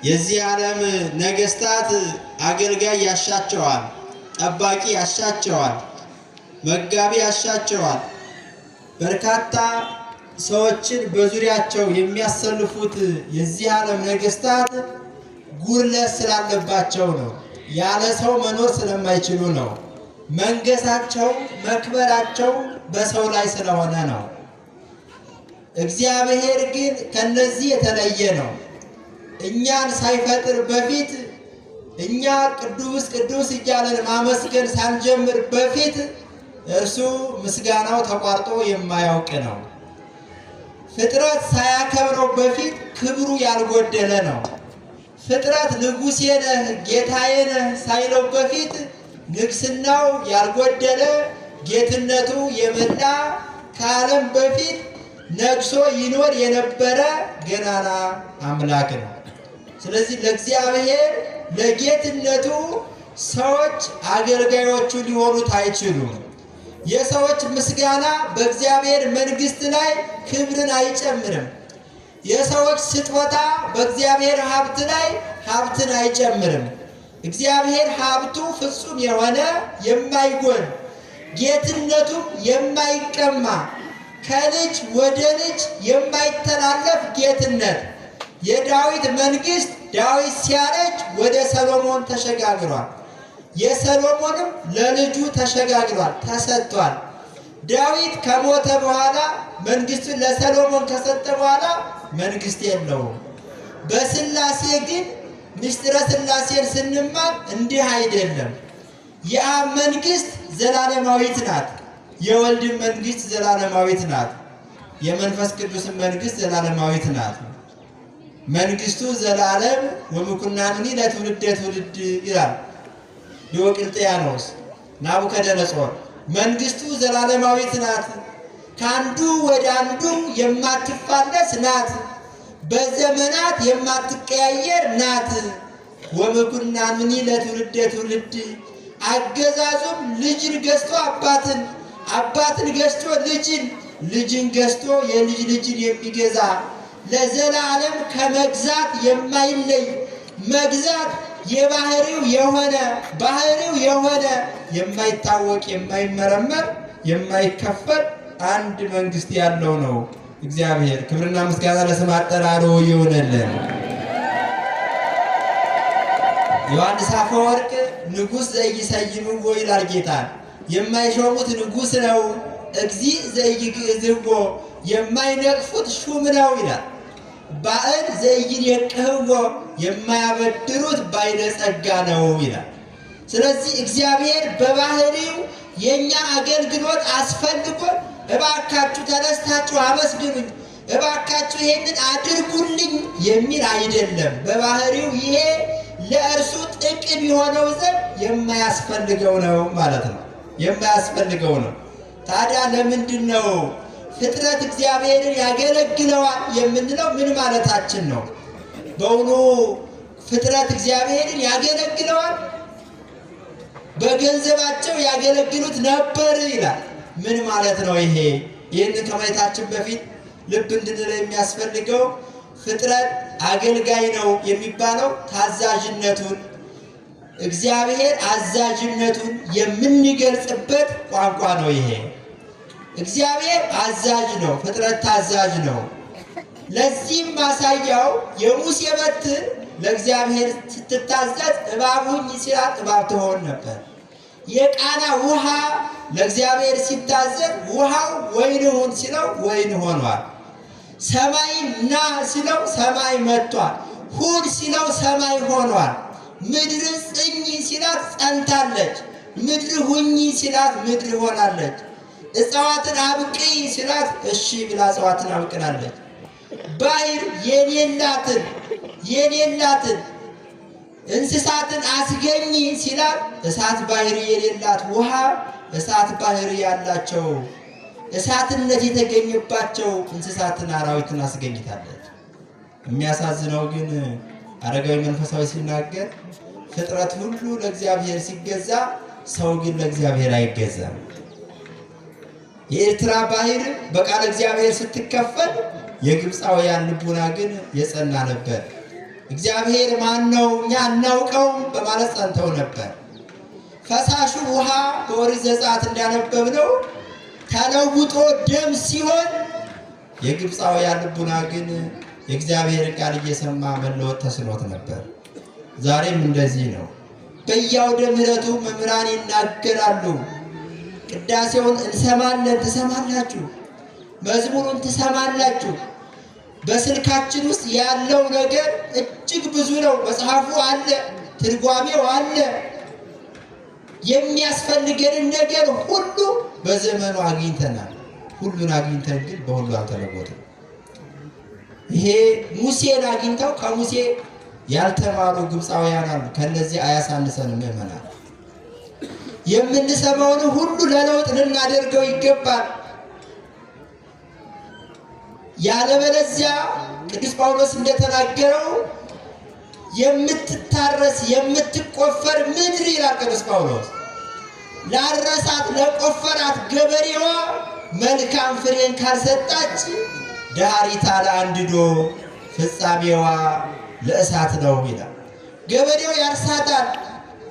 የዚህ ዓለም ነገስታት አገልጋይ ያሻቸዋል፣ ጠባቂ ያሻቸዋል፣ መጋቢ ያሻቸዋል። በርካታ ሰዎችን በዙሪያቸው የሚያሰልፉት የዚህ ዓለም ነገስታት ጉድለት ስላለባቸው ነው። ያለ ሰው መኖር ስለማይችሉ ነው። መንገሳቸው መክበራቸው በሰው ላይ ስለሆነ ነው። እግዚአብሔር ግን ከነዚህ የተለየ ነው። እኛን ሳይፈጥር በፊት እኛ ቅዱስ ቅዱስ እያለን ማመስገን ሳንጀምር በፊት እርሱ ምስጋናው ተቋርጦ የማያውቅ ነው። ፍጥረት ሳያከብረው በፊት ክብሩ ያልጎደለ ነው። ፍጥረት ንጉሴ ነህ ጌታዬ ነህ ሳይለው በፊት ንግስናው ያልጎደለ ጌትነቱ የመላ ከዓለም በፊት ነግሶ ይኖር የነበረ ገናና አምላክ ነው። ስለዚህ ለእግዚአብሔር ለጌትነቱ ሰዎች አገልጋዮቹ ሊሆኑት አይችሉም። የሰዎች ምስጋና በእግዚአብሔር መንግሥት ላይ ክብርን አይጨምርም። የሰዎች ስጦታ በእግዚአብሔር ሀብት ላይ ሀብትን አይጨምርም። እግዚአብሔር ሀብቱ ፍጹም የሆነ የማይጎል ጌትነቱም የማይቀማ ከልጅ ወደ ልጅ የማይተላለፍ ጌትነት። የዳዊት መንግሥት ዳዊት ሲያረጅ ወደ ሰሎሞን ተሸጋግሯል። የሰሎሞንም ለልጁ ተሸጋግሯል ተሰጥቷል። ዳዊት ከሞተ በኋላ መንግሥቱን ለሰሎሞን ከሰጠ በኋላ መንግሥት የለውም። በሥላሴ ግን ምስጢረ ሥላሴን ስንማር እንዲህ አይደለም። የአብ መንግሥት ዘላለማዊት ናት። የወልድ መንግሥት ዘላለማዊት ናት። የመንፈስ ቅዱስ መንግሥት ዘላለማዊት ናት። መንግሥቱ ዘላለም ወምኩናኑኒ ለትውልደ ትውልድ ይላል ዲዮቅልጥያኖስ ናቡከደነጾር። መንግሥቱ ዘላለማዊት ናት። ከአንዱ ወደ አንዱ የማትፋለስ ናት። በዘመናት የማትቀያየር ናት። ወምኩናኑኒ ለትውልደ ትውልድ። አገዛዙም ልጅን ገዝቶ አባትን፣ አባትን ገዝቶ ልጅን፣ ልጅን ገዝቶ የልጅ ልጅን የሚገዛ ለዘላለም ከመግዛት የማይለይ መግዛት የባህሪው የሆነ ባህሪው የሆነ የማይታወቅ የማይመረመር የማይከፈል አንድ መንግሥት ያለው ነው እግዚአብሔር። ክብርና ምስጋና ለስም አጠራሩ ይሁንልን። ዮሐንስ አፈወርቅ ንጉሥ ዘኢይሰይምዎ ይላል ጌታ። የማይሾሙት ንጉሥ ነው። እግዚእ ዘኢይግዕዝዎ የማይነቅፉት ሹም ነው ይላል። ባዕል ዘኢይኔቅህዎ የማያበድሩት ባለጸጋ ነው ይላል። ስለዚህ እግዚአብሔር በባህሪው የኛ አገልግሎት አስፈልጎን እባካችሁ ተነስታችሁ አመስግኑኝ፣ እባካችሁ ይሄንን አድርጉልኝ የሚል አይደለም። በባህሪው ይሄ ለእርሱ ጥቅም የሆነው ዘንድ የማያስፈልገው ነው ማለት ነው። የማያስፈልገው ነው። ታዲያ ለምንድን ነው ፍጥረት እግዚአብሔርን ያገለግለዋል የምንለው? ምን ማለታችን ነው? በውኑ ፍጥረት እግዚአብሔርን ያገለግለዋል? በገንዘባቸው ያገለግሉት ነበር ይላል። ምን ማለት ነው ይሄ? ይህንን ከማየታችን በፊት ልብ እንድንለው የሚያስፈልገው ፍጥረት አገልጋይ ነው የሚባለው ታዛዥነቱን፣ እግዚአብሔር አዛዥነቱን የምንገልጽበት ቋንቋ ነው ይሄ። እግዚአብሔር አዛዥ ነው፣ ፍጥረት ታዛዥ ነው። ለዚህም ማሳያው የሙሴ በትር ለእግዚአብሔር ስትታዘዝ እባብ ሁኝ ሲላት እባብ ትሆን ነበር። የቃና ውሃ ለእግዚአብሔር ሲታዘዝ ውሃው ወይን ሁን ሲለው ወይን ሆኗል። ሰማይ ና ሲለው ሰማይ መጥቷል። ሁን ሲለው ሰማይ ሆኗል። ምድር ጽኝ ሲላት ጸንታለች። ምድር ሁኝ ሲላት ምድር ሆናለች። እጽዋትን አብቅይ ሲላት እሺ ብላ እጽዋትን አብቅናለች። ባህር የሌላትን እንስሳትን አስገኝ ሲላት እሳት ባህር የሌላት ውሃ እሳት ባህር ያላቸው እሳትነት የተገኘባቸው እንስሳትን አራዊትን አስገኝታለች። የሚያሳዝነው ግን አረጋዊ መንፈሳዊ ሲናገር ፍጥረት ሁሉ ለእግዚአብሔር ሲገዛ ሰው ግን ለእግዚአብሔር አይገዛም። የኤርትራ ባህር በቃለ እግዚአብሔር ስትከፈል የግብፃውያን ልቡና ግን የጸና ነበር። እግዚአብሔር ማን ነው እኛ አናውቀውም በማለት ጸንተው ነበር። ፈሳሹ ውሃ በኦሪት ዘጸአት እንዳነበብነው ተለውጦ ደም ሲሆን የግብፃውያን ልቡና ግን የእግዚአብሔርን ቃል እየሰማ መለወጥ ተስኖት ነበር። ዛሬም እንደዚህ ነው። በየአውደ ምሕረቱ መምህራን ይናገራሉ። ቅዳሴውን እንሰማለን፣ ትሰማላችሁ። መዝሙሩን ትሰማላችሁ። በስልካችን ውስጥ ያለው ነገር እጅግ ብዙ ነው። መጽሐፉ አለ፣ ትርጓሜው አለ። የሚያስፈልገንን ነገር ሁሉ በዘመኑ አግኝተናል። ሁሉን አግኝተን ግን በሁሉ አልተለወጥም። ይሄ ሙሴን አግኝተው ከሙሴ ያልተማሩ ግብፃውያን አሉ። ከነዚህ አያሳንሰንም። ምእመናን የምንሰማውን ሁሉ ለለውጥ ልናደርገው ይገባል። ያለበለዚያ ቅዱስ ጳውሎስ እንደተናገረው የምትታረስ የምትቆፈር ምድር ይላል ቅዱስ ጳውሎስ። ላረሳት ለቆፈራት ገበሬዋ መልካም ፍሬን ካልሰጣች ዳሪታ ለአንድዶ ፍጻሜዋ ለእሳት ነው ይላል። ገበሬው ያርሳታል፣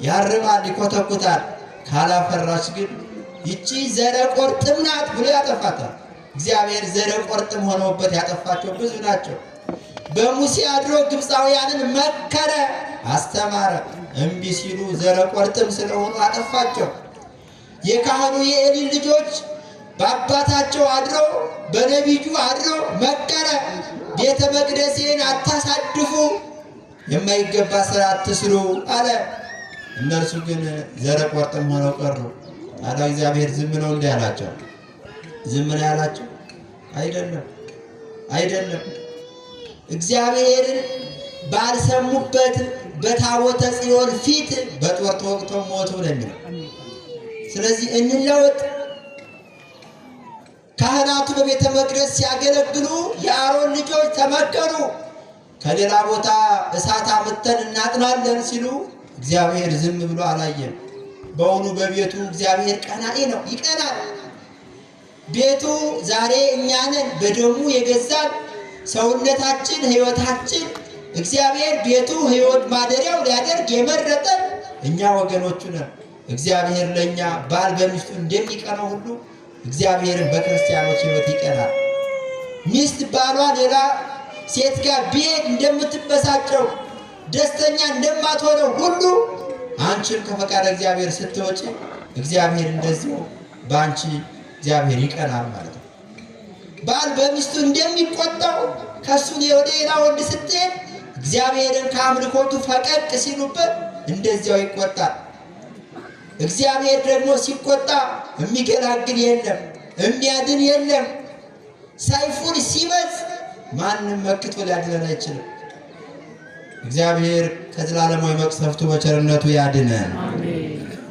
ያርማል፣ ይኮተኩታል። ካላፈራች ግን ይቺ ዘረ ቆርጥም ናት ብሎ ያጠፋታል። እግዚአብሔር ዘረ ቆርጥም ሆነውበት ያጠፋቸው ብዙ ናቸው። በሙሴ አድሮ ግብፃውያንን መከረ፣ አስተማረ። እምቢ ሲሉ ዘረ ቆርጥም ስለሆኑ አጠፋቸው። የካህኑ የኤሊ ልጆች በአባታቸው አድሮ በነቢዩ አድሮ መከረ። ቤተ መቅደሴን አታሳድፉ፣ የማይገባ ስራ አትስሩ አለ። እነርሱ ግን ዘረ ቆርጥም ሆነው ቀሩ። ታዲያ እግዚአብሔር ዝም ነው እንዲህ ያላቸው? ዝም ነው ያላቸው? አይደለም፣ አይደለም። እግዚአብሔርን ባልሰሙበት በታቦተ ጽዮን ፊት በጦር ተወግተው ሞቱ ነው የሚለው። ስለዚህ እንለወጥ። ካህናቱ በቤተ መቅደስ ሲያገለግሉ የአሮን ልጆች ተመከሩ። ከሌላ ቦታ እሳት አምጥተን እናጥናለን ሲሉ እግዚአብሔር ዝም ብሎ አላየም። በእውኑ በቤቱ እግዚአብሔር ቀናኢ ነው፣ ይቀናል። ቤቱ ዛሬ እኛንን በደሙ የገዛን ሰውነታችን፣ ሕይወታችን እግዚአብሔር ቤቱ ሕይወት ማደሪያው ሊያደርግ የመረጠን እኛ ወገኖቹ ነን። እግዚአብሔር ለእኛ ባል በሚስቱ እንደሚቀናው ሁሉ እግዚአብሔርን በክርስቲያኖች ሕይወት ይቀናል። ሚስት ባሏ ሌላ ሴት ጋር ቢሄድ እንደምትበሳጨው ደስተኛ እንደማትሆነው ሁሉ አንቺም ከፈቃደ እግዚአብሔር ስትወጪ እግዚአብሔር እንደዚሁ በአንቺ እግዚአብሔር ይቀናል ማለት ነው። ባል በሚስቱ እንደሚቆጣው ከሱ ወደ ሌላ ወንድ ስትሄድ እግዚአብሔርን ከአምልኮቱ ፈቀቅ ሲሉበት እንደዚያው ይቆጣል። እግዚአብሔር ደግሞ ሲቆጣ የሚገላግል የለም፣ የሚያድን የለም። ሰይፉን ሲመዝ ማንም መክቶ ሊያድነን አይችልም። እግዚአብሔር ከዘላለማዊ መቅሰፍቱ በቸርነቱ ያድነን።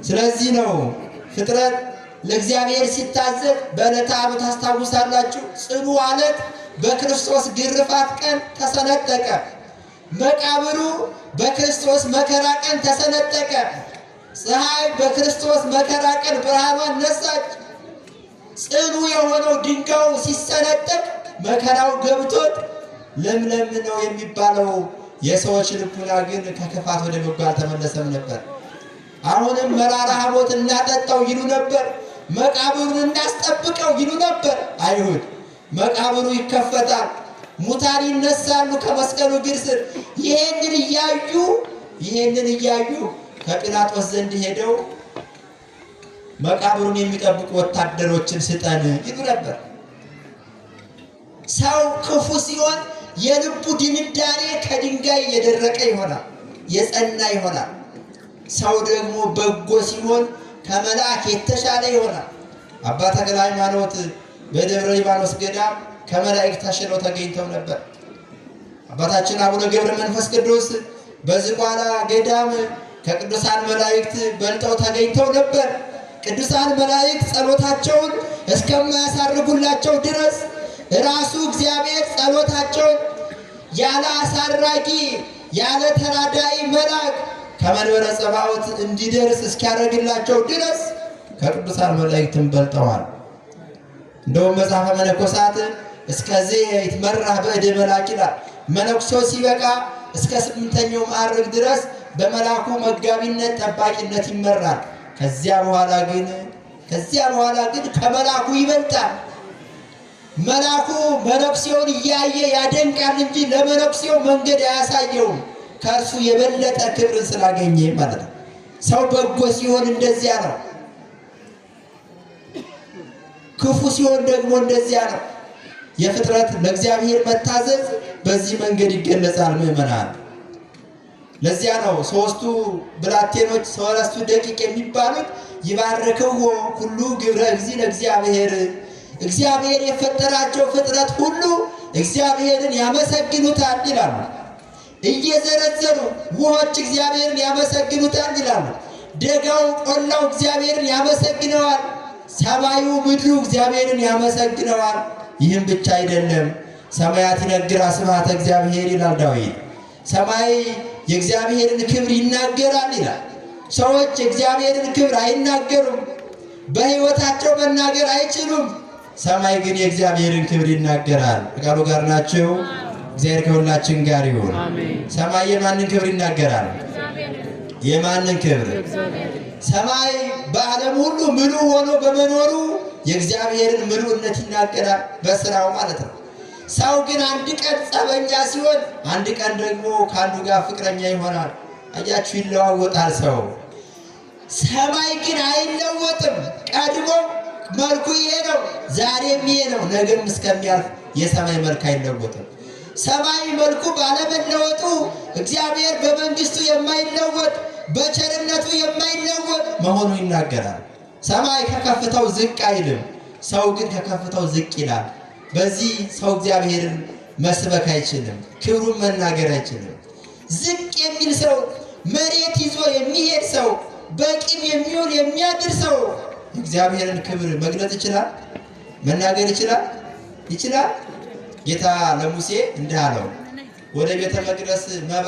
ስለዚህ ነው ፍጥረት ለእግዚአብሔር ሲታዘዝ በዕለተ ዓርብ ታስታውሳላችሁ። ጽኑ ዓለት በክርስቶስ ግርፋት ቀን ተሰነጠቀ። መቃብሩ በክርስቶስ መከራ ቀን ተሰነጠቀ። ፀሐይ በክርስቶስ መከራ ቀን ብርሃኗን ነሳች። ጽኑ የሆነው ድንጋዩ ሲሰነጠቅ መከራው ገብቶት ለምለም ነው የሚባለው የሰዎች ልቡና ግን ከክፋት ወደ በጎ አልተመለሰም ነበር። አሁንም መራራ ሐሞት እናጠጣው ይሉ ነበር። መቃብሩን እናስጠብቀው ይሉ ነበር አይሁድ። መቃብሩ ይከፈታል፣ ሙታን ይነሳሉ ከመስቀሉ እግር ስር። ይሄንን እያዩ ከጲላጦስ ዘንድ ሄደው መቃብሩን የሚጠብቁ ወታደሮችን ስጠን ይሉ ነበር። ሰው ክፉ ሲሆን የልቡ ድንዳኔ ከድንጋይ የደረቀ ይሆናል፣ የጸና ይሆናል። ሰው ደግሞ በጎ ሲሆን ከመልአክ የተሻለ ይሆናል። አባ ተክለ ሃይማኖት በደብረ ሊባኖስ ገዳም ከመላእክት ተሽለው ተገኝተው ነበር። አባታችን አቡነ ገብረ መንፈስ ቅዱስ በዝቋላ ገዳም ከቅዱሳን መላእክት በልጠው ተገኝተው ነበር። ቅዱሳን መላእክት ጸሎታቸውን እስከማያሳርጉላቸው ድረስ ራሱ እግዚአብሔር ጸሎታቸውን ያለ አሳራጊ ያለ ተራዳኢ መልአክ ከመንበረ ጸባዖት እንዲደርስ እስኪያደርግላቸው ድረስ ከቅዱሳን መላእክትም በልጠዋል። እንደውም መጽሐፈ መነኮሳት እስከዚህ ይትመራህ በእደ መልአክ ይላል። መነኩሴው ሲበቃ እስከ 8ኛው ማዕረግ ድረስ በመላኩ መጋቢነት ጠባቂነት ይመራል። ከዚያ በኋላ ግን ከመላኩ ይበልጣል። መላኩ መነኩሴውን እያየ ያደንቃል እንጂ ለመነኩሴው መንገድ አያሳየውም። ከእርሱ የበለጠ ክብርን ስላገኘ ማለት ነው። ሰው በጎ ሲሆን እንደዚያ ነው። ክፉ ሲሆን ደግሞ እንደዚያ ነው። የፍጥረት ለእግዚአብሔር መታዘዝ በዚህ መንገድ ይገለጻል ምእመናን። ለዚያ ነው ሶስቱ ብላቴኖች 3 ደቂቅ የሚባሉት ይባርከው ሁሉ ግብረ እግዚእ ለእግዚአብሔር፣ እግዚአብሔር የፈጠራቸው ፍጥረት ሁሉ እግዚአብሔርን ያመሰግኑታል ይላሉ። እየዘረዘሩ ውሆች እግዚአብሔርን ያመሰግኑታል ይላሉ። ደጋው ቆላው እግዚአብሔርን ያመሰግነዋል። ሰማዩ ምድሩ እግዚአብሔርን ያመሰግነዋል። ይህም ብቻ አይደለም፣ ሰማያት ይነግራ ስብሐተ እግዚአብሔር ይላል ዳዊት። ሰማይ የእግዚአብሔርን ክብር ይናገራል ይላል። ሰዎች የእግዚአብሔርን ክብር አይናገሩም፣ በሕይወታቸው መናገር አይችሉም። ሰማይ ግን የእግዚአብሔርን ክብር ይናገራል። ቃሉ ጋር ናቸው። እግዚአብሔር ከሁላችን ጋር ይሁን። ሰማይ የማንን ክብር ይናገራል? የማንን ክብር? ሰማይ በዓለም ሁሉ ምሉእ ሆኖ በመኖሩ የእግዚአብሔርን ምሉእነት ይናገራል በስራው ማለት ነው። ሰው ግን አንድ ቀን ጸበኛ ሲሆን፣ አንድ ቀን ደግሞ ከአንዱ ጋር ፍቅረኛ ይሆናል። አያችሁ፣ ይለዋወጣል ሰው። ሰማይ ግን አይለወጥም። ቀድሞ መልኩ ይሄ ነው፣ ዛሬም ይሄ ነው፣ ነገም እስከሚያልፍ የሰማይ መልክ አይለወጥም። ሰማይ መልኩ ባለመለወጡ እግዚአብሔር በመንግስቱ የማይለወጥ በቸርነቱ የማይለወጥ መሆኑ ይናገራል። ሰማይ ከከፍታው ዝቅ አይልም፣ ሰው ግን ከከፍታው ዝቅ ይላል። በዚህ ሰው እግዚአብሔርን መስበክ አይችልም፣ ክብሩን መናገር አይችልም። ዝቅ የሚል ሰው፣ መሬት ይዞ የሚሄድ ሰው፣ በቂም የሚውል የሚያድር ሰው እግዚአብሔርን ክብር መግለጽ ይችላል? መናገር ይችላል? ጌታ ለሙሴ እንዲህ አለው፣ ወደ ቤተ መቅደስ መባ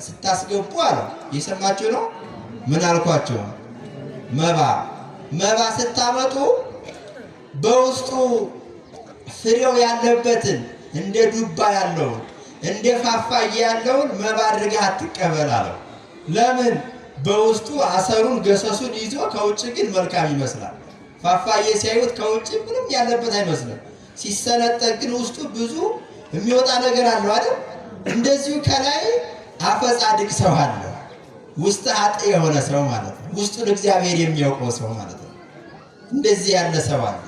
ስታስገቡ አለው። የሰማችሁ ነው። ምን አልኳችሁ? መባ ስታመጡ በውስጡ ፍሬው ያለበትን እንደ ዱባ ያለውን እንደ ፋፋዬ ያለውን መባ አድርገህ አትቀበል አለው። ለምን? በውስጡ አሰሩን ገሰሱን ይዞ ከውጭ ግን መልካም ይመስላል። ፋፋዬ ሲያዩት ከውጭ ምንም ያለበት አይመስልም። ሲሰነጠቅ ግን ውስጡ ብዙ የሚወጣ ነገር አለው አይደል? እንደዚሁ ከላይ አፈጻድቅ ሰው አለ፣ ውስጥ ኃጥእ የሆነ ሰው ማለት ነው። ውስጡን እግዚአብሔር የሚያውቀው ሰው ማለት ነው። እንደዚህ ያለ ሰው አለ።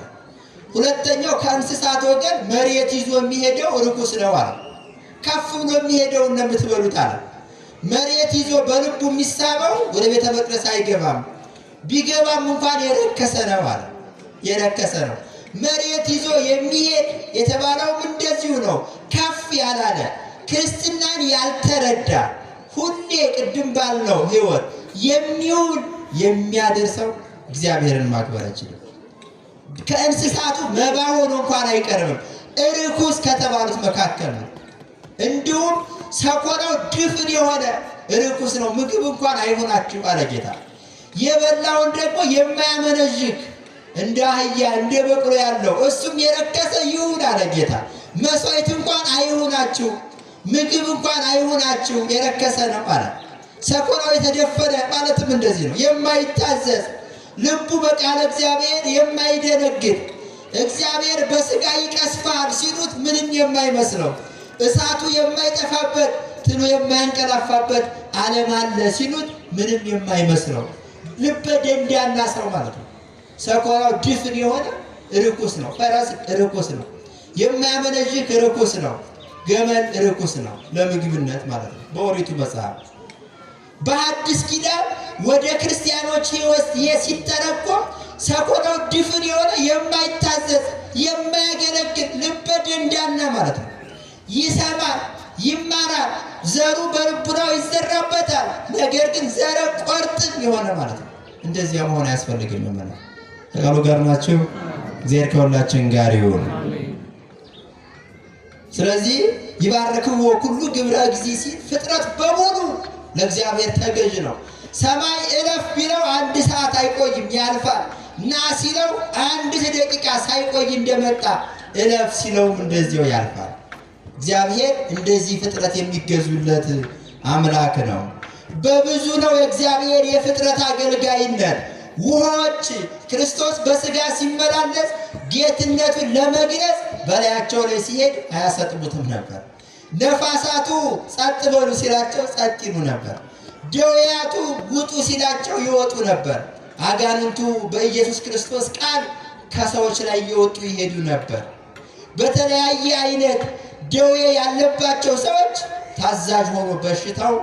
ሁለተኛው ከእንስሳት ወገን መሬት ይዞ የሚሄደው ርኩስ ነው አለ። ከፍ ብሎ የሚሄደው እንደምትበሉት አለ። መሬት ይዞ በልቡ የሚሳበው ወደ ቤተ መቅደስ አይገባም፣ ቢገባም እንኳን የረከሰ ነው አለ። የረከሰ ነው። መሬት ይዞ የሚሄድ የተባለውም እንደዚሁ ነው። ከፍ ያላለ ክርስትናን ያልተረዳ ሁሌ ቅድም ባልነው ሕይወት የሚውል የሚያደርሰው እግዚአብሔርን ማክበር አይችልም። ከእንስሳቱ መባ ሆኖ እንኳን አይቀርብም፣ ርኩስ ከተባሉት መካከል ነው። እንዲሁም ሰኮናው ድፍን የሆነ ርኩስ ነው፣ ምግብ እንኳን አይሆናችሁ አለ ጌታ። የበላውን ደግሞ የማያመነዥግ እንደ አህያ እንደ በቅሎ ያለው እሱም የረከሰ ይሁን አለ ጌታ። መስዋዕት እንኳን አይሁናችሁ፣ ምግብ እንኳን አይሁናችሁ፣ የረከሰ ነው አለ። ሰኮናው የተደፈነ ማለትም እንደዚህ ነው። የማይታዘዝ ልቡ በቃለ እግዚአብሔር የማይደነግጥ እግዚአብሔር በሥጋ ይቀስፋል ሲሉት ምንም የማይመስለው እሳቱ የማይጠፋበት ትሉ የማያንቀላፋበት ዓለም አለ ሲሉት ምንም የማይመስለው ልበ ደንዳና ሰው ማለት ነው። ሰኮናው ድፍን የሆነ ርኩስ ነው። ፈረስ ርኩስ ነው። የማያመነዥግ ርኩስ ነው። ገመል ርኩስ ነው ለምግብነት ማለት ነው በኦሪቱ መጽሐፍ። በአዲስ ኪዳን ወደ ክርስቲያኖች ሕይወት ሲተረጎም ሰኮናው ድፍን የሆነ የማይታዘዝ የማያገለግል ልበ ደንዳና ማለት ነው። ይሰማል፣ ይማራል፣ ዘሩ በልቡናው ይዘራበታል። ነገር ግን ዘረ ቆርጥም የሆነ ማለት ነው። እንደዚያ መሆን አያስፈልግም። ማለት ከቃሉ ጋር ናቸው። እግዚአብሔር ከሁላችን ጋር ይሁን። ስለዚህ ይባርክዎ ኩሉ ግብረ እግዚእ ሲል ፍጥረት በሙሉ ለእግዚአብሔር ተገዥ ነው። ሰማይ እለፍ ቢለው 1 ሰዓት አይቆይም፣ ያልፋል። ና ሲለው 1 ደቂቃ ሳይቆይ እንደመጣ እለፍ ሲለውም እንደዚያው ያልፋል። እግዚአብሔር እንደዚህ ፍጥረት የሚገዙለት አምላክ ነው። በብዙ ነው የእግዚአብሔር የፍጥረት አገልጋይነት። ውሆች ክርስቶስ በስጋ ሲመላለስ ጌትነቱን ለመግለጽ በላያቸው ላይ ሲሄድ አያሰጥሙትም ነበር። ነፋሳቱ ጸጥ በሉ ሲላቸው ጸጥ ይሉ ነበር። ደዌያቱ ውጡ ሲላቸው ይወጡ ነበር። አጋንንቱ በኢየሱስ ክርስቶስ ቃል ከሰዎች ላይ እየወጡ ይሄዱ ነበር። በተለያየ አይነት ደዌ ያለባቸው ሰዎች ታዛዥ ሆኖ በሽታው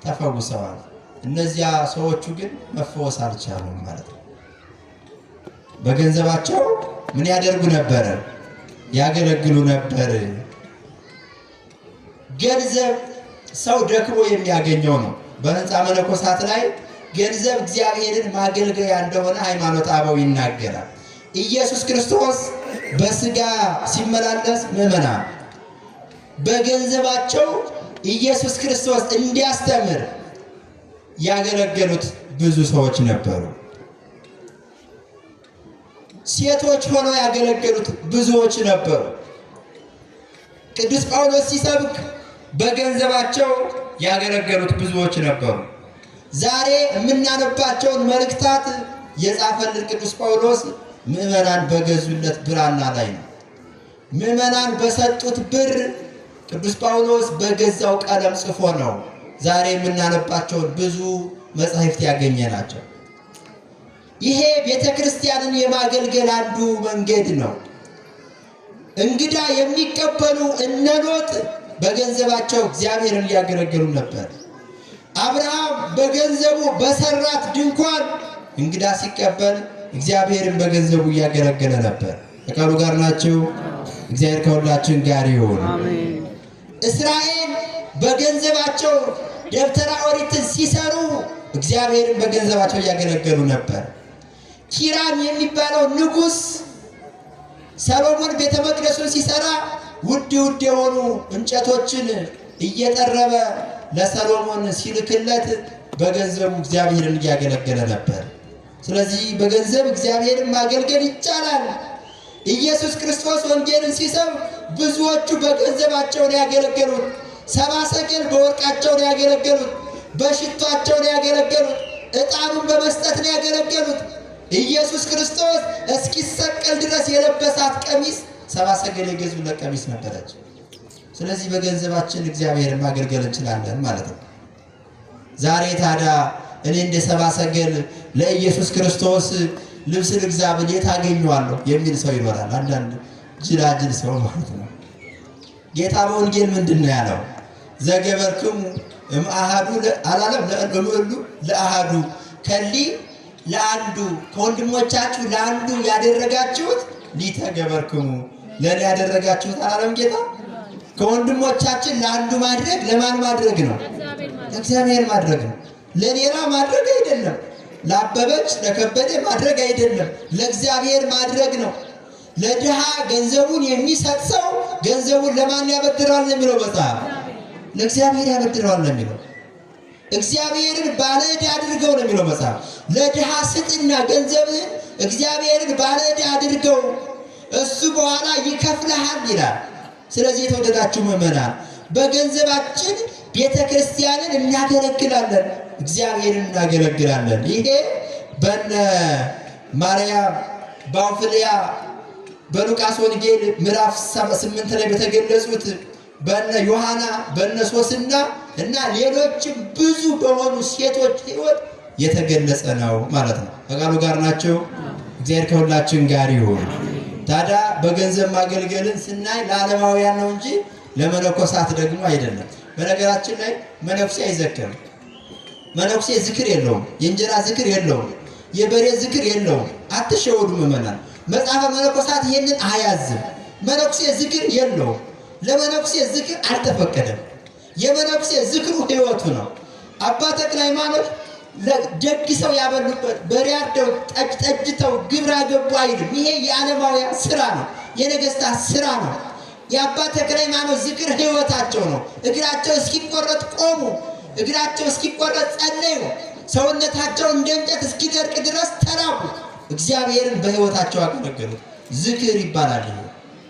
ተፈውሰዋል። እነዚያ ሰዎቹ ግን መፈወስ አልቻሉም ማለት ነው። በገንዘባቸው ምን ያደርጉ ነበር? ያገለግሉ ነበር። ገንዘብ ሰው ደክሞ የሚያገኘው ነው። በሕንፃ መነኮሳት ላይ ገንዘብ እግዚአብሔርን ማገልገያ እንደሆነ ሃይማኖተ አበው ይናገራል። ኢየሱስ ክርስቶስ በስጋ ሲመላለስ ምዕመናን በገንዘባቸው ኢየሱስ ክርስቶስ እንዲያስተምር ያገለገሉት ብዙ ሰዎች ነበሩ። ሴቶች ሆነው ያገለገሉት ብዙዎች ነበሩ። ቅዱስ ጳውሎስ ሲሰብክ በገንዘባቸው ያገለገሉት ብዙዎች ነበሩ። ዛሬ የምናነባቸውን መልእክታት የጻፈልን ቅዱስ ጳውሎስ ምዕመናን በገዙለት ብራና ላይ ነው። ምዕመናን በሰጡት ብር ቅዱስ ጳውሎስ በገዛው ቀለም ጽፎ ነው ዛሬ የምናነባቸውን ብዙ መጻሕፍት ያገኘናቸው። ይሄ ቤተ ክርስቲያንን የማገልገል አንዱ መንገድ ነው። እንግዳ የሚቀበሉ እነ ሎጥ በገንዘባቸው እግዚአብሔርን እያገለገሉ ነበር። አብርሃም በገንዘቡ በሰራት ድንኳን እንግዳ ሲቀበል እግዚአብሔርን በገንዘቡ እያገለገለ ነበር። ከቃሉ ጋር ናቸው። እግዚአብሔር ከሁላችን ጋር ይሁን። እስራኤል በገንዘባቸው ደብተራ ኦሪትን ሲሰሩ እግዚአብሔርን በገንዘባቸው እያገለገሉ ነበር። ኪራም የሚባለው ንጉሥ ሰሎሞን ቤተ መቅደሱን ሲሰራ ውድ ውድ የሆኑ እንጨቶችን እየጠረበ ለሰሎሞን ሲልክለት በገንዘቡ እግዚአብሔርን እያገለገለ ነበር። ስለዚህ በገንዘብ እግዚአብሔርን ማገልገል ይቻላል። ኢየሱስ ክርስቶስ ወንጌልን ሲሰብክ ብዙዎቹ በገንዘባቸው ነው ያገለገሉት። 70 ሰቅል በወርቃቸው ነው ያገለገሉት። በሽቷቸው ነው ያገለገሉት። ዕጣኑን በመስጠት ነው ያገለገሉት። ኢየሱስ ክርስቶስ እስኪሰቀል ድረስ የለበሳት ቀሚስ 70 ሰቅል የገዙለት ቀሚስ ነበረች። ስለዚህ በገንዘባችን እግዚአብሔርን ማገልገል እንችላለን ማለት ነው። ዛሬ ታዲያ እኔ እንደ 70 ሰቅል ለኢየሱስ ክርስቶስ ልብስ ልግዛ ብል የት አገኘዋለሁ የሚል ሰው ይኖራል። አንዳንድ ጅላጅል ሰው ማለት ነው። ጌታ በወንጌል ምንድን ነው ያለው? ዘገበርክሙ እምአሃዱ አላለም ለእምእሉ ለአሃዱ ከሊ ለአንዱ ከወንድሞቻችሁ ለአንዱ ያደረጋችሁት ሊተገበርክሙ ለኔ ያደረጋችሁት አላለም ጌታ? ከወንድሞቻችን ለአንዱ ማድረግ ለማን ማድረግ ነው? ለእግዚአብሔር ማድረግ ነው። ለሌላ ማድረግ አይደለም። ለአበበች ለከበደ ማድረግ አይደለም። ለእግዚአብሔር ማድረግ ነው። ለድሃ ገንዘቡን የሚሰጥ ሰው ገንዘቡን ለማን ያበድራል ነው የሚለው መጽሐፍ? ለእግዚአብሔር ያበድረዋል ነው የሚለው። እግዚአብሔርን ባለ ዕዳ አድርገው ነው የሚለው መጽሐፍ። ለድሃ ስጥና ገንዘብህን እግዚአብሔርን ባለ ዕዳ አድርገው እሱ በኋላ ይከፍልሃል ይላል። ስለዚህ የተወደዳችሁ ምዕመናን በገንዘባችን ቤተ ክርስቲያንን እናገለግላለን፣ እግዚአብሔርን እናገለግላለን። ይሄ በነ ማርያም ባውፍልያ በሉቃስ ወንጌል ምዕራፍ 8 ላይ በተገለጹት በነ ዮሐና በነ ሶስና እና ሌሎችም ብዙ በሆኑ ሴቶች ሕይወት የተገለጸ ነው ማለት ነው። ከቃሉ ጋር ናቸው። እግዚአብሔር ከሁላችን ጋር ይሁን። ታዲያ በገንዘብ ማገልገልን ስናይ ለዓለማውያን ነው እንጂ ለመነኮሳት ደግሞ አይደለም። በነገራችን ላይ መነኩሴ አይዘክርም። መነኩሴ ዝክር የለውም። የእንጀራ ዝክር የለውም። የበሬ ዝክር የለውም። አትሸወዱ ምዕመናን። መጽሐፈ መነኮሳት ይህንን አያዝም። መነኩሴ ዝክር የለውም። ለመነኩሴ ዝክር አልተፈቀደም። የመነኩሴ ዝክሩ ሕይወቱ ነው። አባ ተክለ ሃይማኖት ደግ ሰው ያበሉበት በሬ አርደው ጠጅ ጠጅተው ግብር አገቡ አይልም። ይሄ የዓለማውያን ስራ ነው፣ የነገስታት ስራ ነው። የአባ ተክለ ሃይማኖት ዝክር ሕይወታቸው ነው። እግራቸው እስኪቆረጥ ቆሙ፣ እግራቸው እስኪቆረጥ ጸለዩ፣ ሰውነታቸው እንደ እንጨት እስኪደርቅ ድረስ ተራቡ። እግዚአብሔርን በሕይወታቸው አገለገሉት። ዝክር ይባላል።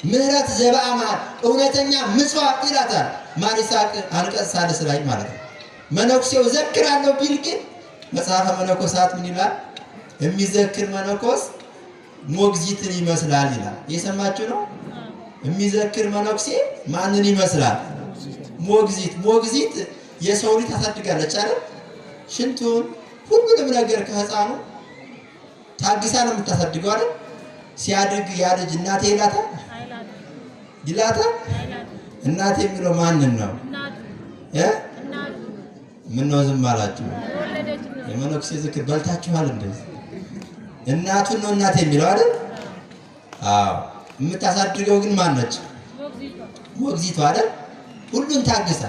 ምህረት ዘበአማን እውነተኛ ምጽዋት ይላታል ማሪሳቅ አንቀጽ 3 ላይ ማለት ነው። መነኩሴው ዘክራለሁ ቢል ግን መጽሐፈ መነኮሳት ምን ይላል? የሚዘክር መነኮስ ሞግዚትን ይመስላል ይላል። የሰማችሁ ነው? የሚዘክር መነኩሴ ማንን ይመስላል? ሞግዚት። ሞግዚት የሰው ልጅ ታሳድጋለች አይደል? ሽንቱን ሁሉንም ነገር ከህፃኑ ታግሳ ነው የምታሳድገው አይደል? ሲያድግ ያ ልጅ እናቴ ይላታል ይላታል። እናቴ የሚለው ማንን ነው? ምን ነው ዝም አላችሁ? የመነኩሴ ዝክር በልታችኋል እንደዚህ። እናቱን ነው እናቴ የሚለው አይደል? አዎ። የምታሳድገው ግን ማን ነች? ሞግዚቷ አይደል? ሁሉን ታግሳ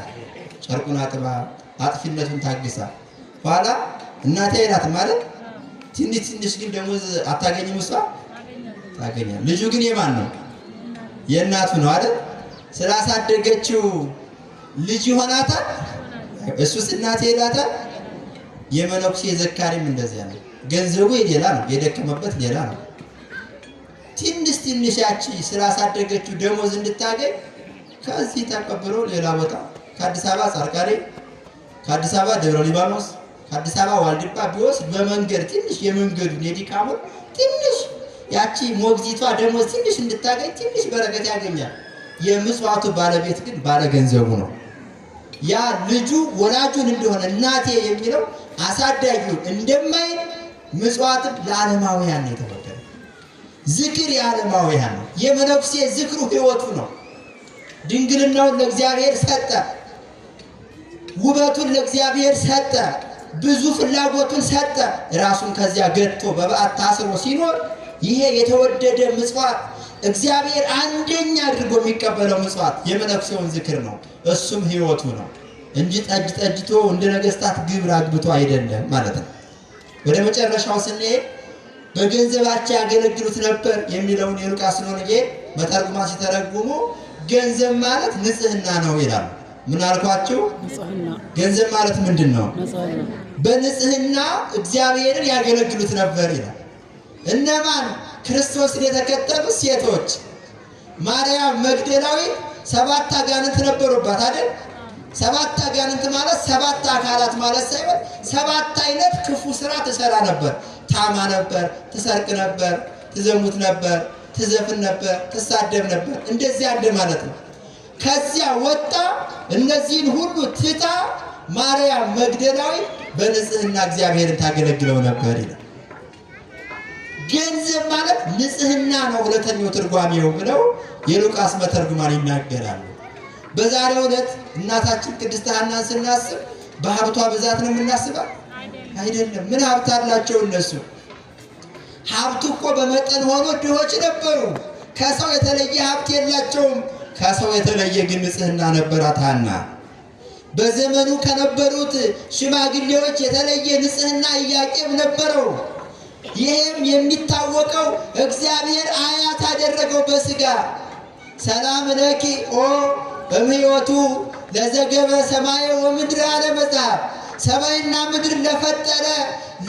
ጨርቁን አጥባ አጥፊነቱን ታግሳ ኋላ እናቴ አይላት ማለት ትንሽ ትንሽ ግን ደሞዝ አታገኝም እሷ ታገኛለች። ልጁ ግን የማን ነው? የእናቱ ነው አይደል? ስላሳደገችው ልጅ ይሆናታል። እሱስ እናቴ ይላታል። የመነኩሴ ዘካሪም እንደዚያ ነው። ገንዘቡ የሌላ ነው፣ የደከመበት ሌላ ነው። ትንሽ ትንሽ ያቺ ስላሳደገችው ደሞዝ እንድታገኝ ከዚህ ተቀብሎ ሌላ ቦታ ከአዲስ አበባ ጻርቃሬ፣ ከአዲስ አበባ ደብረ ሊባኖስ፣ ከአዲስ አበባ ዋልድባ ቢወስድ በመንገድ ትንሽ የመንገዱን የድካሙን ትንሽ ያቺ ሞግዚቷ ደሞዝ ትንሽ እንድታገኝ ትንሽ በረከት ያገኛል። የምጽዋቱ ባለቤት ግን ባለገንዘቡ ነው። ያ ልጁ ወላጁን እንደሆነ እናቴ የሚለው አሳዳጊው እንደማይል ምጽዋትም ለዓለማውያን ነው የተፈቀደ። ዝክር የዓለማውያን ነው። የመነኩሴ ዝክሩ ሕይወቱ ነው። ድንግልናውን ለእግዚአብሔር ሰጠ፣ ውበቱን ለእግዚአብሔር ሰጠ፣ ብዙ ፍላጎቱን ሰጠ። ራሱን ከዚያ ገጥቶ በበዓት ታስሮ ሲኖር ይሄ የተወደደ ምጽዋት እግዚአብሔር አንደኛ አድርጎ የሚቀበለው ምጽዋት የመነኩሴውን ዝክር ነው። እሱም ሕይወቱ ነው እንጂ ጠጅ ጠጅቶ እንደ ነገስታት ግብር አግብቶ አይደለም ማለት ነው። ወደ መጨረሻው ስንሄድ በገንዘባቸው ያገለግሉት ነበር የሚለውን የሉቃስን ወንጌል መተርጉማን ሲተረጉሙ ገንዘብ ማለት ንጽህና ነው ይላሉ። ምን አልኳችሁ? ገንዘብ ማለት ምንድን ነው? በንጽህና እግዚአብሔርን ያገለግሉት ነበር ይላል። እነማን? ክርስቶስን የተከተሉ ሴቶች። ማርያም መግደላዊት 7 አጋንንት ነበሩባት አይደል? 7 አጋንንት ማለት 7 አካላት ማለት ሳይሆን 7 አይነት ክፉ ስራ ትሰራ ነበር። ታማ ነበር፣ ትሰርቅ ነበር፣ ትዘሙት ነበር፣ ትዘፍን ነበር፣ ትሳደብ ነበር። እንደዚህ ያለ ማለት ነው። ከዚያ ወጣ እነዚህን ሁሉ ትታ ማርያም መግደላዊት በንጽህና እግዚአብሔርን ታገለግለው ነበር ይላል። ገንዘብ ማለት ንጽህና ነው ሁለተኛው ትርጓሜው ብለው የሉቃስ መተርጉማን ይናገራሉ። በዛሬው ዕለት እናታችን ቅድስት ሐናን ስናስብ በሀብቷ ብዛት ነው የምናስባት አይደለም። ምን ሀብት አላቸው እነሱ? ሀብቱ እኮ በመጠን ሆኖ ድሆች ነበሩ። ከሰው የተለየ ሀብት የላቸውም። ከሰው የተለየ ግን ንጽህና ነበራት ሐና። በዘመኑ ከነበሩት ሽማግሌዎች የተለየ ንጽህና ኢያቄም ነበረው። ይህም የሚታወቀው እግዚአብሔር አያት አደረገው በስጋ። ሰላም ለኪ ኦ እምሕይወቱ ለዘገበ ሰማየ ወምድር አለ መጽሐፍ። ሰማይና ምድር ለፈጠረ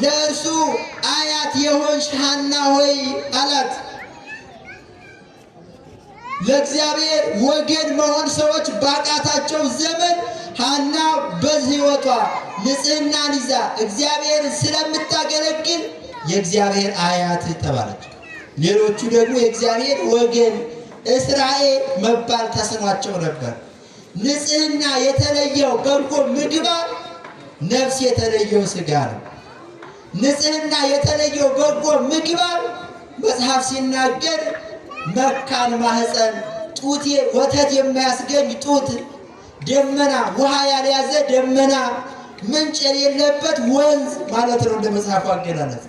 ለእርሱ አያት የሆንሽ ሐና ሆይ አላት። ለእግዚአብሔር ወገን መሆን ሰዎች ባቃታቸው ዘመን ሐና በሕይወቷ ንጽህናን ይዛ እግዚአብሔር ስለምታገለግል የእግዚአብሔር አያት ተባለች። ሌሎቹ ደግሞ የእግዚአብሔር ወገን እስራኤል መባል ተስኗቸው ነበር። ንጽህና የተለየው በጎ ምግባር ነፍስ የተለየው ስጋ ነው። ንጽህና የተለየው በጎ ምግባር መጽሐፍ ሲናገር መካን ማህፀን ጡት ወተት የማያስገኝ ጡት፣ ደመና ውሃ ያልያዘ ደመና፣ ምንጭ የሌለበት ወንዝ ማለት ነው። እንደ መጽሐፉ አገላለጽ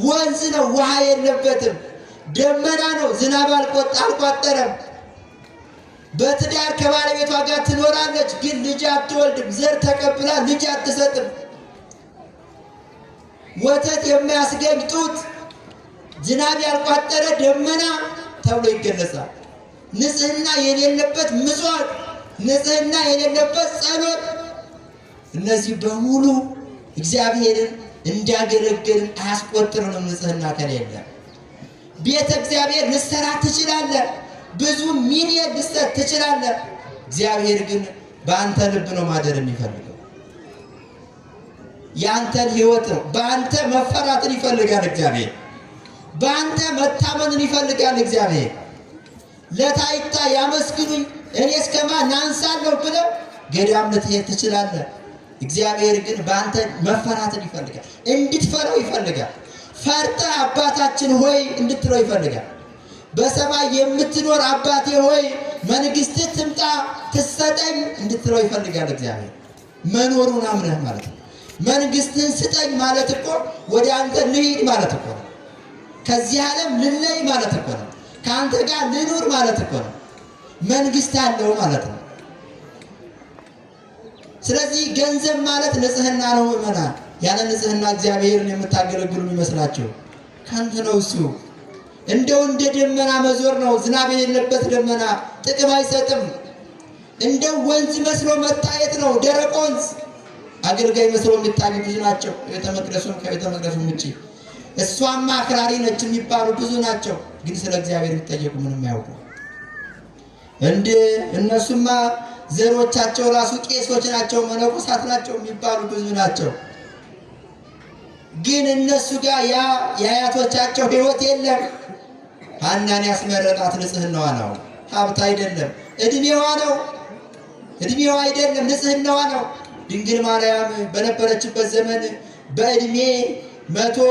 ወንዝ ነው፣ ውሃ የለበትም። ደመና ነው፣ ዝናብ አልቋጠረም። በትዳር ከባለቤቷ ጋር ትኖራለች፣ ግን ልጅ አትወልድም። ዘር ተቀብላ ልጅ አትሰጥም። ወተት የማያስገኝ ጡት፣ ዝናብ ያልቋጠረ ደመና ተብሎ ይገለጻል። ንጽህና የሌለበት ምጽዋት፣ ንጽህና የሌለበት ጸሎት፣ እነዚህ በሙሉ እግዚአብሔርን እንዲያገለግል አያስቆጥሩንም። ንጽህና ከሌለ ቤተ እግዚአብሔር ልትሰራ ትችላለህ። ብዙ ሚሊዮን ልትሰጥ ትችላለህ። እግዚአብሔር ግን በአንተ ልብ ነው ማደር የሚፈልገው። የአንተን ሕይወት ነው። በአንተ መፈራትን ይፈልጋል እግዚአብሔር። በአንተ መታመንን ይፈልጋል እግዚአብሔር። ለታይታ ያመስግኑኝ እኔ እስከማን አንሳለሁ ብለህ ገዳም ልትሄድ ትችላለህ። እግዚአብሔር ግን በአንተ መፈራትን ይፈልጋል። እንድትፈራው ይፈልጋል። ፈርተህ አባታችን ሆይ እንድትለው ይፈልጋል። በሰማይ የምትኖር አባቴ ሆይ መንግሥትህ ትምጣ ትሰጠኝ እንድትለው ይፈልጋል እግዚአብሔር። መኖሩን አምነህ ማለት ነው። መንግሥትህን ስጠኝ ማለት እኮ ወደ አንተ ልሂድ ማለት እኮ ነው። ከዚህ ዓለም ልለይ ማለት እኮ ነው። ከአንተ ጋር ልኑር ማለት እኮ ነው። መንግሥት አለው ማለት ነው። ስለዚህ ገንዘብ ማለት ንጽሕና ነው ምእመናን። ያለ ንጽሕና እግዚአብሔርን የምታገለግሉ የሚመስላቸው ከንቱ ነው እሱ። እንደው እንደ ደመና መዞር ነው። ዝናብ የሌለበት ደመና ጥቅም አይሰጥም። እንደው ወንዝ መስሎ መታየት ነው። ደረቅ ወንዝ አገልጋይ መስሎ የሚታዩ ብዙ ናቸው። ቤተ መቅደሱም ከቤተ መቅደሱም ውጭ እሷማ አክራሪ ነች የሚባሉ ብዙ ናቸው። ግን ስለ እግዚአብሔር የሚጠየቁ ምንም አያውቁ። እነሱማ ዘሮቻቸው ራሱ ቄሶች ናቸው፣ መነኮሳት ናቸው የሚባሉ ብዙ ናቸው። ግን እነሱ ጋር ያ የአያቶቻቸው ሕይወት የለም። ሐናን ያስመረጣት ንጽሕናዋ ነው፣ ሀብት አይደለም። እድሜዋ ነው፣ እድሜዋ አይደለም፣ ንጽሕናዋ ነው። ድንግል ማርያም በነበረችበት ዘመን በእድሜ 100፣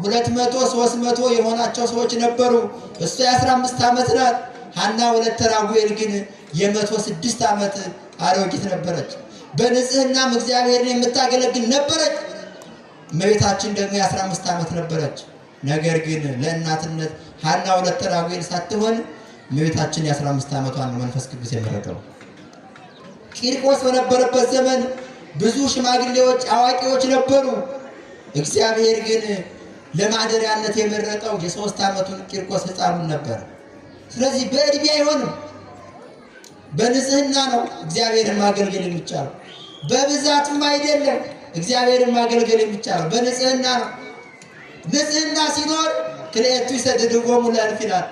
200፣ 300 የሆናቸው ሰዎች ነበሩ። እሷ የ15 ዓመት ናት። ሐና ወለተ ራጉኤል ግን የ106 ዓመት አሮጊት ነበረች። በንጽሕናም እግዚአብሔርን የምታገለግል ነበረች። እመቤታችን ደግሞ የ15 ዓመት ነበረች። ነገር ግን ለእናትነት ሐና ወለተ ራጉኤል ሳትሆን እመቤታችን የ15 ዓመቷን ነው መንፈስ ቅዱስ የመረጠው። ቂርቆስ በነበረበት ዘመን ብዙ ሽማግሌዎች፣ አዋቂዎች ነበሩ። እግዚአብሔር ግን ለማደሪያነት የመረጠው የ3 ዓመቱን ቂርቆስ ሕፃኑን ነበር። ስለዚህ በእድሜ አይሆንም፣ በንጽሕና ነው እግዚአብሔርን ማገልገል የሚቻለው። በብዛትም አይደለም እግዚአብሔርን ማገልገል የሚቻለው፣ በንጽሕና ነው። ንጽሕና ሲኖር ክልኤቱ ይሰድድጎሙ ለእልፍ ይላል።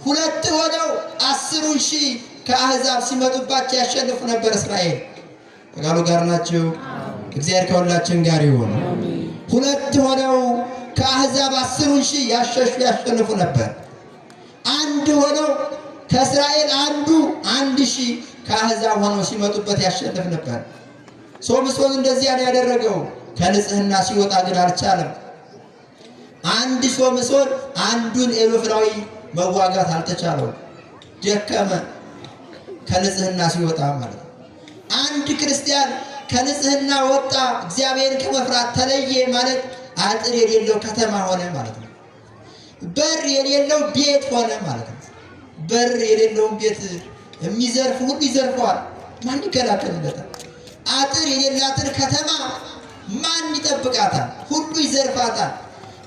2 ሆነው 10,000 ከአሕዛብ ሲመጡባቸው ያሸንፉ ነበር እስራኤል። ከቃሉ ጋር ናቸው። እግዚአብሔር ከሁላችን ጋር ይሁን። 2 ሆነው ከአሕዛብ 10,000 ያሸንፉ ነበር። 1 ሆነው ከእስራኤል አንዱ 1,000 ከአሕዛብ ሆነው ሲመጡበት ያሸንፍ ነበር። ሶምሶን እንደዚያ ነው ያደረገው። ከንጽሕና ሲወጣ ግን አልቻለም። አንድ ሶምሶን አንዱን ኤሎፍላዊ መዋጋት አልተቻለው፣ ደከመ። ከንጽሕና ሲወጣ ማለት ነው። አንድ ክርስቲያን ከንጽሕና ወጣ፣ እግዚአብሔርን ከመፍራት ተለየ ማለት አጥር የሌለው ከተማ ሆነ ማለት ነው። በር የሌለው ቤት ሆነ ማለት ነው። በር የሌለውን ቤት የሚዘርፍ ሁሉ ይዘርፈዋል፣ ማን ይከላከልለታል? አጥር የሌላትን ከተማ ማን ይጠብቃታል? ሁሉ ይዘርፋታል።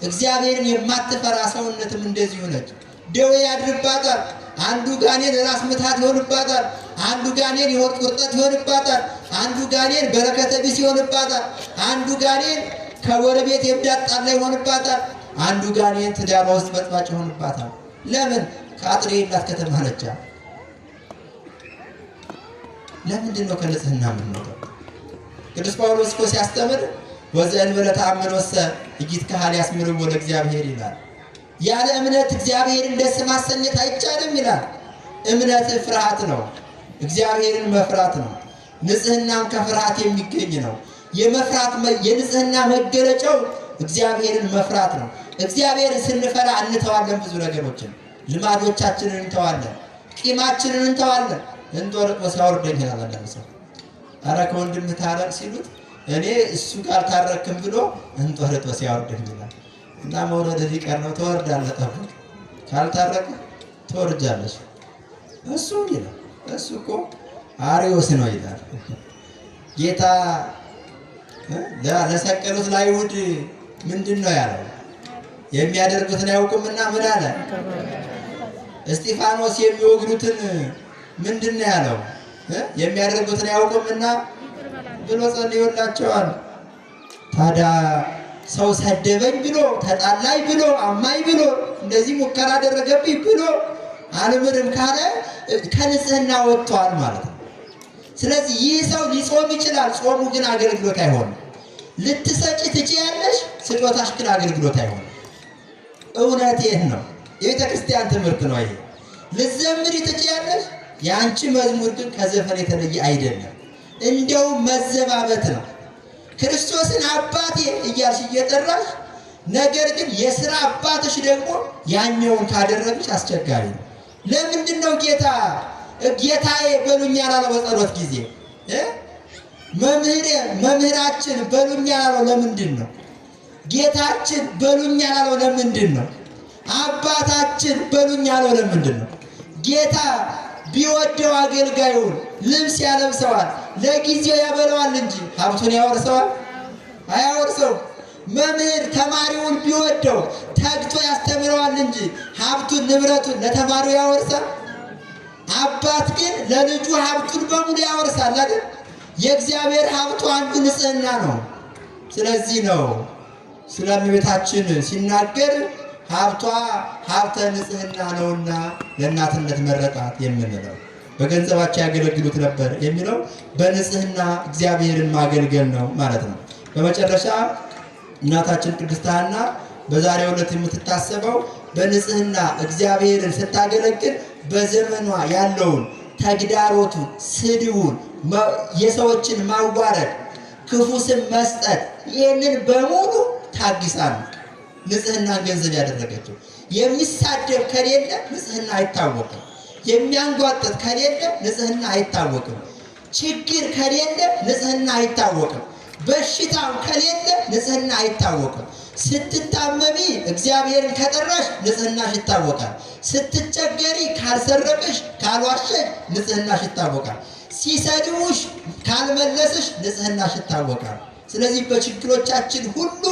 እግዚአብሔርን የማትፈራ ሰውነትም እንደዚሁ ነች። ደዌ ያድርባታል። አንዱ ጋኔን ራስ ምታት ይሆንባታል። አንዱ ጋኔን የሆድ ቁርጠት ይሆንባታል። አንዱ ጋኔን በረከተ ቢስ ይሆንባታል። አንዱ ጋኔን ከጎረቤት የሚያጣላ ይሆንባታል። አንዱ ጋኔን ትዳሯ ውስጥ በጥባጭ ይሆንባታል። ለምን? ከአጥር የሌላት ከተማ ነች። ለምንድን ነው ከንጽሕና የምንወጣው? ቅዱስ ጳውሎስ እኮ ሲያስተምር ወዘእንበለ ተአምኖ ኢይትከሀል ያስምርዎ ለእግዚአብሔር ይላል። ያለ እምነት እግዚአብሔርን ደስ ማሰኘት አይቻልም ይላል። እምነት ፍርሃት ነው፣ እግዚአብሔርን መፍራት ነው። ንጽሕናም ከፍርሃት የሚገኝ ነው። የንጽሕና መገለጫው እግዚአብሔርን መፍራት ነው። እግዚአብሔርን ስንፈራ እንተዋለን፣ ብዙ ነገሮችን ልማዶቻችንን እንተዋለን፣ ቂማችንን እንተዋለን። እንጦርጦስ ያወርደኝ ይላል አንዳንድ ሰው። ኧረ ከወንድምህ ታረቅ ሲሉት እኔ እሱ ጋር ታረክም ብሎ እንጦርጦስ ያወርደኝ ይላል። እና መውረድ ሊቀር ነው። ትወርዳለህ፣ ጠብቅ። ካልታረቅ ትወርጃለሽ። እሱ ይላል። እሱ እኮ አርዮስ ነው ይላል። ጌታ ለሰቀሉት ለአይሁድ ምንድን ነው ያለው? የሚያደርጉትን አያውቁምና ምን አለ? እስጢፋኖስ የሚወግሩትን ምንድን ነው ያለው? የሚያደርጉትን አያውቁምና ብሎ ጸልዮላቸዋል። ታዲያ ሰው ሰደበኝ ብሎ ተጣላኝ ብሎ አማኝ ብሎ እንደዚህ ሙከራ አደረገብኝ ብሎ አልምርም ካለ ከንጽህና ወጥቷል ማለት ነው። ስለዚህ ይህ ሰው ሊጾም ይችላል፣ ጾሙ ግን አገልግሎት አይሆንም። ልትሰጪ ትችያለሽ፣ ስጦታሽ ግን አገልግሎት አይሆንም። እውነቴን ነው። የቤተ ክርስቲያን ትምህርት ነው ይሄ። ልትዘምሪ ትችያለሽ፣ የአንቺ መዝሙር ግን ከዘፈን የተለየ አይደለም። እንደውም መዘባበት ነው። ክርስቶስን አባቴ እያልሽ እየጠራሽ ነገር ግን የሥራ አባትሽ ደግሞ ያኛውን ካደረግሽ አስቸጋሪ ነው። ለምንድን ነው ጌታዬ በሉኝ ያላለው በጸሎት ጊዜ? መምህራችን በሉኝ ያላለው ለምንድን ነው? ጌታችን በሉኝ ያላለው ለምንድን ነው? አባታችን በሉኝ ያለው ለምንድን ነው? ጌታ ቢወደው አገልጋዩን ልብስ ያለብሰዋል፣ ለጊዜው ያበለዋል እንጂ ሀብቱን ያወርሰዋል? አያወርሰው። መምህር ተማሪውን ቢወደው ተግቶ ያስተምረዋል እንጂ ሀብቱን ንብረቱን ለተማሪው ያወርሳል? አባት ግን ለልጁ ሀብቱን በሙሉ ያወርሳል አይደል? የእግዚአብሔር ሀብቱ አንዱ ንጽህና ነው። ስለዚህ ነው ስለ እመቤታችን ሲናገር ሀብቷ ሀብተ ንጽህና ነውና ለእናትነት መረጣት የምንለው። በገንዘባቸው ያገለግሉት ነበር የሚለው በንጽህና እግዚአብሔርን ማገልገል ነው ማለት ነው። በመጨረሻ እናታችን ቅድስት ሐና በዛሬው ዕለት የምትታሰበው በንጽህና እግዚአብሔርን ስታገለግል በዘመኗ ያለውን ተግዳሮቱን፣ ስድቡን፣ የሰዎችን ማዋረድ፣ ክፉ ስም መስጠት ይህንን በሙሉ ታግሳ ነው ንጽህናን ገንዘብ ያደረገችው። የሚሳደብ ከሌለ ንጽህና አይታወቅም። የሚያንጓጥጥ ከሌለ ንጽህና አይታወቅም። ችግር ከሌለ ንጽህና አይታወቅም። በሽታው ከሌለ ንጽህና አይታወቅም። ስትታመሚ እግዚአብሔርን ከጠራሽ ንጽህናሽ ይታወቃል። ስትቸገሪ ካልሰረቅሽ ካልዋሸሽ ንጽህናሽ ይታወቃል። ሲሰድቡሽ ካልመለስሽ ንጽህናሽ ይታወቃል። ስለዚህ በችግሮቻችን ሁሉ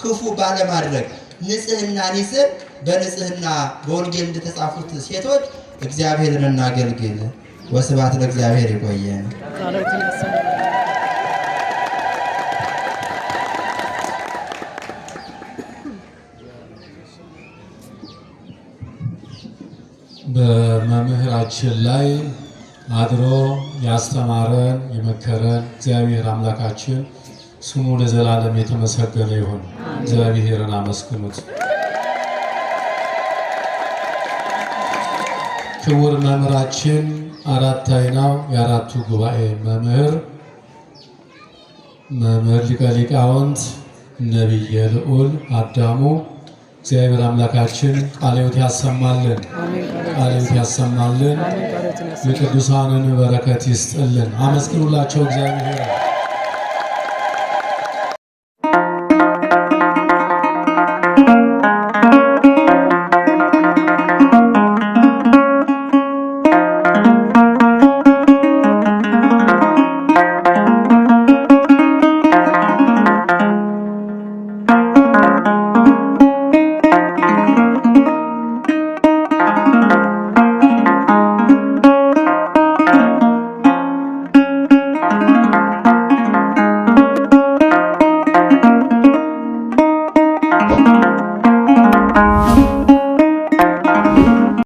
ክፉ ባለማድረግ ንጽህናን ይዘን በንጽህና በወንጌል እንደተጻፉት ሴቶች እግዚአብሔርን እናገልግል። ወስብሐት ለእግዚአብሔር። ይቆየን። በመምህራችን ላይ አድሮ ያስተማረን የመከረን እግዚአብሔር አምላካችን ስሙ ለዘላለም የተመሰገነ ይሁን። እግዚአብሔርን አመስግኑት። ክቡር መምህራችን አራት አይናው የአራቱ ጉባኤ መምህር ሊቀ ሊቃውንት ነቢየ ልዑል አዳሙ እግዚአብሔር አምላካችን ቃለ ሕይወት ያሰማልን፣ ቃለ ሕይወት ያሰማልን፣ የቅዱሳንን በረከት ይስጥልን። አመስግኑላቸው እግዚአብሔር።